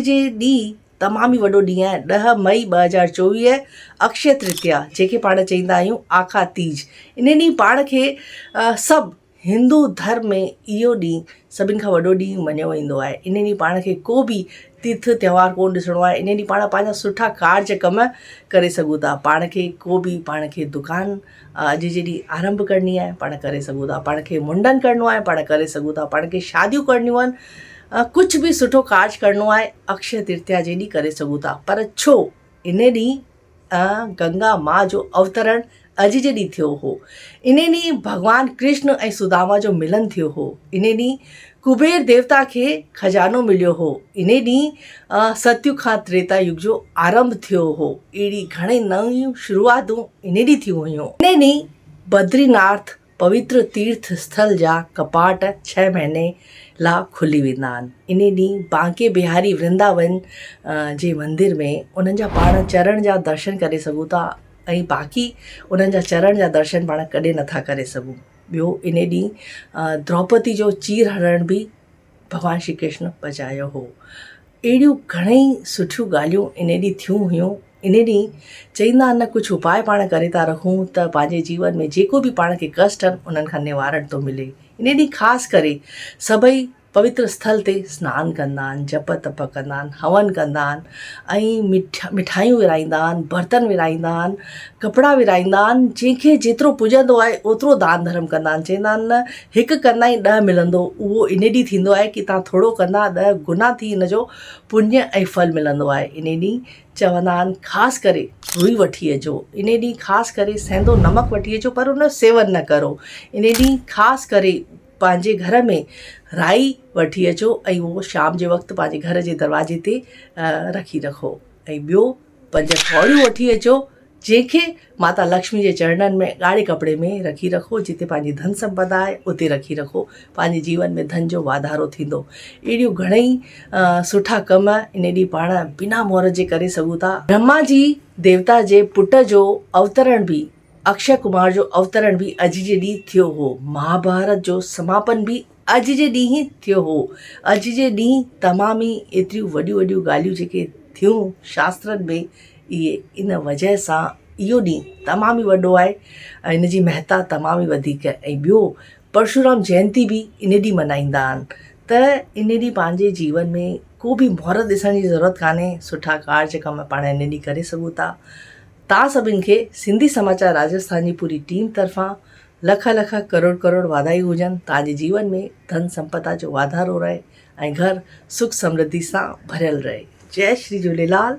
जे ॾींहुं तमामु ई वॾो ॾींहुं आहे 10 मई 2024 अक्षय तृतीया, जंहिंखे पाण चईंदा आहियूं आखा तीज। इन ॾींहुं पाण खे सभु हिंदू धर्म में इहो ॾींहुं सभिनि खां वॾो ॾींहुं मञियो वेंदो आहे। इन ॾींहुं पाण खे को बि तीर्थ त्योहार कोन ॾिसणो आहे। इन ॾींहुं पाण पंहिंजा सुठा कार्य कम करे सघूं था। पाण खे को बि पाण खे दुकानु अॼु जे ॾींहुं आरंभ करणी आहे, पाण करे सघूं था। पाण खे मुंडन करिणो आहे, पाण करे सघूं था। पाण खे शादियूं करणियूं आहिनि, कुझु बि सुठो कार्य करिणो आहे, अक्षय तृतीया जे ॾींहुं करे सघूं था। पर छो इन ॾींहुं गंगा माँ जो अवतरण अॼु जे ॾींहुं थियो हो। इन ॾींहुं भॻवानु कृष्ण ऐं सुदामा जो मिलन थियो हो। इन ॾींहुं कुबेर देवता खे खजानो मिलियो हो। इन ॾींहुं सतयुग खां त्रेता युग जो आरंभ थियो हो। अहिड़ी घणेई नयूं शुरूआतूं इन ॾींहुं थियूं हुयूं। इन ॾींहुं बद्रीनाथ पवित्र तीर्थ स्थल जा कपाट 6 महीने लाइ खुली वेंदा आहिनि। इन ॾींहुं बांके बिहारी वृंदावन जे मंदिर में उन्हनि जा पाण चरण जा दर्शन करे सघूं था ऐं बाक़ी उन्हनि जा चरण जा दर्शन पाण कॾहिं नथा करे सघूं। ॿियो इन ॾींहुं द्रौपदी जो चीर हरण बि भॻवानु श्री कृष्ण पचायो हो। अहिड़ियूं घणेई सुठियूं ॻाल्हियूं इन ॾींहुं थियूं हुयूं। इन ॾींहुं चईंदा आहिनि न, कुझु उपाय पाण करे था रखूं त पंहिंजे जीवन में जेको बि पाण खे कष्ट आहिनि उन्हनि खां निवारण थो मिले। इन ॾींहुं ख़ासि करे सभई पवित्र स्थल ते सनानु कंदा आहिनि, जप तप कंदा आहिनि, हवन कंदा आहिनि ऐं मिठाइयूं विराईंदा आहिनि, बर्तन विराईंदा आहिनि, कपिड़ा विराईंदा आहिनि। जंहिंखे जेतिरो पुॼंदो आहे ओतिरो दान धर्म कंदा आहिनि। चवंदा आहिनि न, हिकु कंदा ई 10 मिलंदो। उहो इन ॾींहुं थींदो आहे कि तव्हां थोरो कंदा 10 गुना थी इन जो पुण्य ऐं फल मिलंदो आहे। इन ॾींहुं चवंदा आहिनि ख़ासि करे रुई वठी अचो। इन ॾींहुं ख़ासि करे सेंधो नमक वठी अचो, पर उन जो सेवन न करो। इन ॾींहुं ख़ासि करे पंहिंजे घर में राई वठी अचो ऐं उहो शाम जे वक़्तु पंहिंजे घर जे दरवाजे ते रखी रखो। ऐं ॿियो 5 कौड़ियूं वठी अचो, जंहिंखे माता लक्ष्मी जे चरणनि में ॻाढ़े कपिड़े में रखी रखो। जिते पंहिंजी धन संपदा आहे उते रखी रखो। पंहिंजे जीवन में धन जो वाधारो थींदो। अहिड़ियूं घणेई सुठा कम इन ॾींहुं पाण बिना मुहूर्त जे करे सघूं था। ब्रह्मा जी देवता जे पुट जो अवतरण बि, अक्षय कुमार जो अवतरण बि अॼु जे ॾींहुं थियो हो। महाभारत जो समापन बि अॼु जे ॾींहुं ई थियो हो। अॼु जे ॾींहुं तमामु ई एतिरियूं वॾियूं वॾियूं ॻाल्हियूं जेके थियूं शास्त्रनि में, इहे इन वजह सां इहो ॾींहुं तमामु ई वॾो आहे ऐं इन जी महत्ता तमामु ई वधीक आहे। ऐं ॿियो परशुराम जयंती बि इन ॾींहुं मल्हाईंदा आहिनि। त इन ॾींहुं पंहिंजे जीवन में को बि मुहूर्त ॾिसण जी ज़रूरत कान्हे। सुठा कार्य कम पाण इन ॾींहुं करे सघूं था। तव्हां सभिनि खे सिंधी समाचार राजस्थान जी पूरी टीम तरफ़ां लख लख करोड़ करोड़ वाधायूं हुजनि। तव्हांजे जीवन में धन संपदा जो वाधारो रहे ऐं घर सुख समृद्धि सां भरियल रहे। जय श्री झूलेलाल।